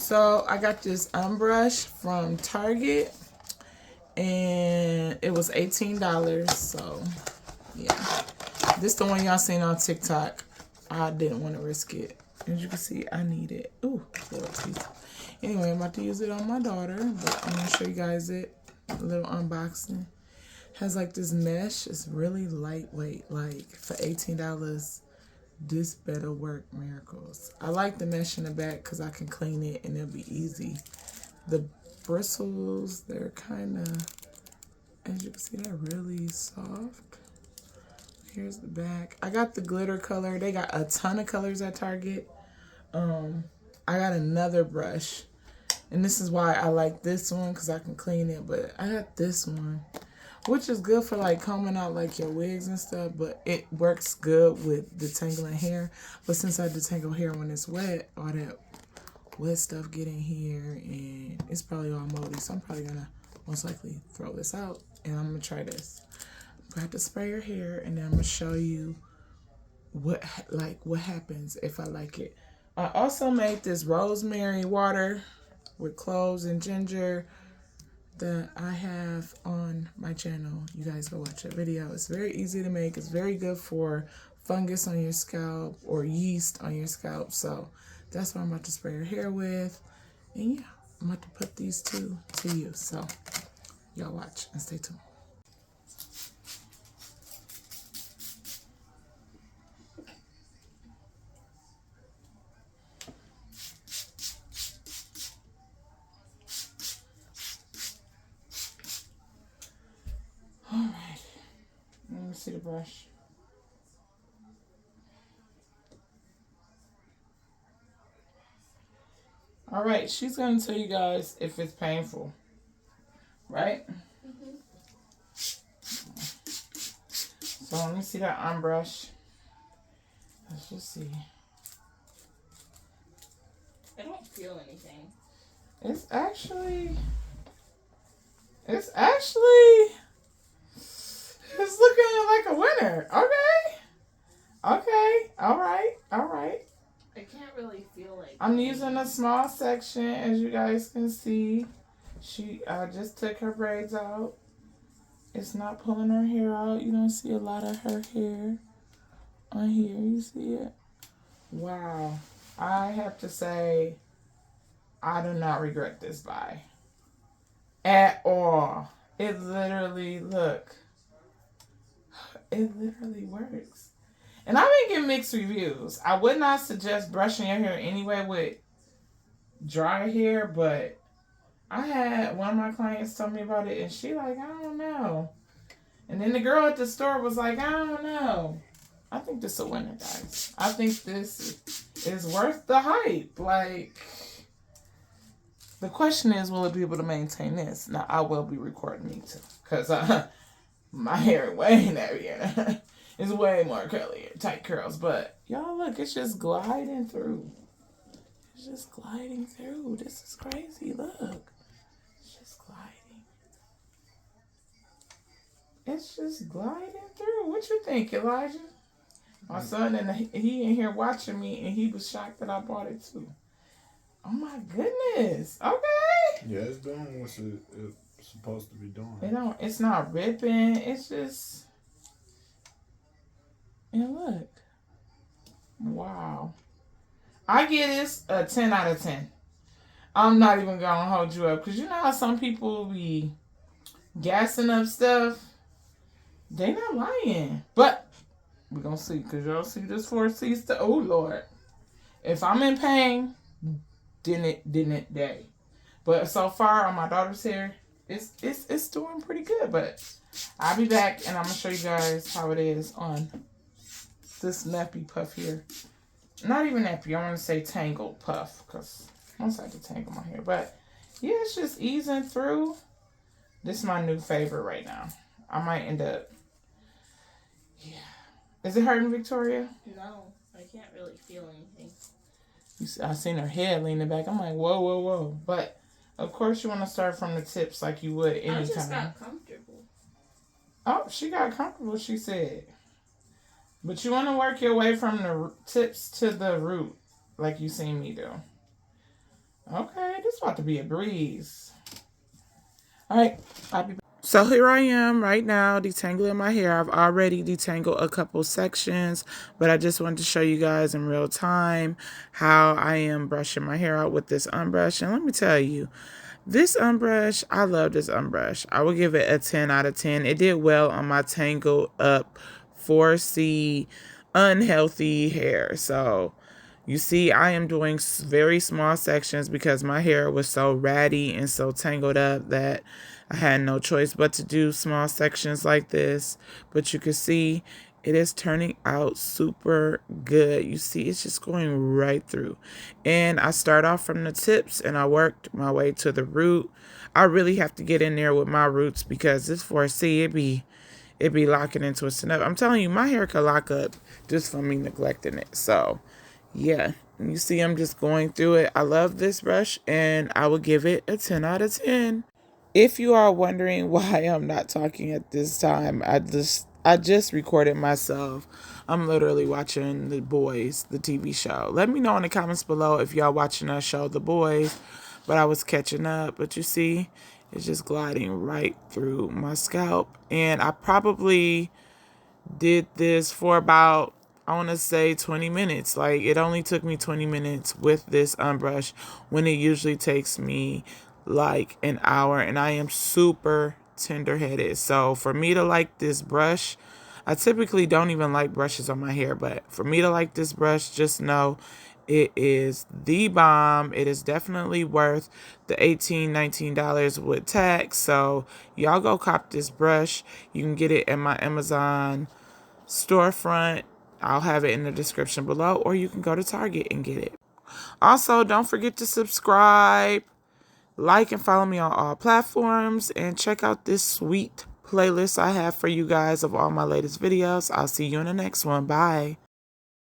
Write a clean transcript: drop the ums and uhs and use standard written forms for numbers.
So I got this Unbrush from Target, and it was $18. So yeah, this the one y'all seen on TikTok. I didn't want to risk it. As you can see, I need it. Ooh, little teeth. Anyway, I'm about to use it on my daughter, but I'm gonna show you guys it. A little unboxing. Has like this mesh. It's really lightweight. Like for $18, this better work miracles. I like the mesh in the back because I can clean it and it'll be easy. The bristles, they're kind of, as you can see, they're really soft. Here's the back. I got the glitter color. They got a ton of colors at Target. I got another brush, and this is why I like this one because I can clean it. But I got this one, which is good for like combing out like your wigs and stuff. But it works good with detangling hair. But since I detangle hair when it's wet, all that wet stuff get in here, and it's probably all moldy. So I'm probably gonna most likely throw this out, and I'm gonna try this. I have to spray your hair, and then I'm gonna show you what happens if I like it. I also made this rosemary water with cloves and ginger that I have on my channel. You guys go watch that video. It's very easy to make. It's very good for fungus on your scalp or yeast on your scalp. So that's what I'm about to spray your hair with. And yeah, I'm about to put these two to use. So y'all watch and stay tuned. Alright, let me see the brush. Alright, she's going to tell you guys if it's painful, right? Mm-hmm. So let me see that Unbrush. Let's just see. I don't feel anything. It's actually it's looking like a winner. Okay. All right. I can't really feel like I'm using a small section, as you guys can see. I just took her braids out. It's not pulling her hair out. You don't see a lot of her hair on here. You see it? Wow. I have to say, I do not regret this buy. At all. It literally, look. It literally works. And I've been getting mixed reviews. I would not suggest brushing your hair anyway with dry hair, but I had one of my clients tell me about it, and she like, I don't know. And then the girl at the store was like, I don't know. I think this is a winner, guys. I think this is worth the hype. Like, the question is, will it be able to maintain this? Now, I will be recording me too, because my hair way heavier. It's way more curly, tight curls. But y'all look, it's just gliding through. It's just gliding through. This is crazy. Look. It's just gliding. It's just gliding through. What you think, Elijah? My son, and he in here watching me, and he was shocked that I bought it too. Oh my goodness. Okay. Yeah, it's doing what it's supposed to be doing. It's not ripping. It's just... And look. Wow. I give this a 10 out of 10. I'm not even going to hold you up. Because you know how some people be gassing up stuff? They not lying. But we're going to see. Because y'all see this 4 C's to... Oh, Lord. If I'm in pain, didn't they? But so far on my daughter's hair, it's doing pretty good. But I'll be back and I'm going to show you guys how it is on this nappy puff here. Not even nappy, I want to say tangled puff, because once I detangle my hair. But yeah, it's just easing through. This is my new favorite right now. I might end up... Yeah. Is it hurting, Victoria? No, I can't really feel anything. I seen her head leaning back. I'm like, whoa. But of course you want to start from the tips like you would anytime. I just got comfortable. Oh, she got comfortable, she said. But you want to work your way from the tips to the root, like you seen me do. Okay. It's about to be a breeze. All right, I'll be back. So here I am right now detangling my hair. I've already detangled a couple sections, but I just wanted to show you guys in real time how I am brushing my hair out with this Unbrush. And let me tell you, this Unbrush, I love this Unbrush. I will give it a 10 out of 10. It did well on my tangled up 4C unhealthy hair. So you see, I am doing very small sections because my hair was so ratty and so tangled up that I had no choice but to do small sections like this. But you can see it is turning out super good. You see, it's just going right through. And I start off from the tips and I worked my way to the root. I really have to get in there with my roots because this 4C, it be locking and twisting up. I'm telling you, my hair could lock up just from me neglecting it. So yeah, you see I'm just going through it. I love this brush and I will give it a 10 out of 10. If you are wondering why I'm not talking at this time, I just recorded myself. I'm literally watching The Boys, the TV show. Let me know in the comments below if y'all watching that show, The Boys. But I was catching up. But you see, it's just gliding right through my scalp. And I probably did this for about, I want to say 20 minutes. Like, it only took me 20 minutes with this Unbrush when it usually takes me like an hour, and I am super tender-headed. So for me to like this brush, I typically don't even like brushes on my hair, but for me to like this brush, just know it is the bomb. It is definitely worth the $18, $19 with tax. So y'all go cop this brush. You can get it at my Amazon storefront. I'll have it in the description below, or you can go to Target and get it. Also, don't forget to subscribe, like, and follow me on all platforms, and check out this sweet playlist I have for you guys of all my latest videos. I'll see you in the next one. Bye.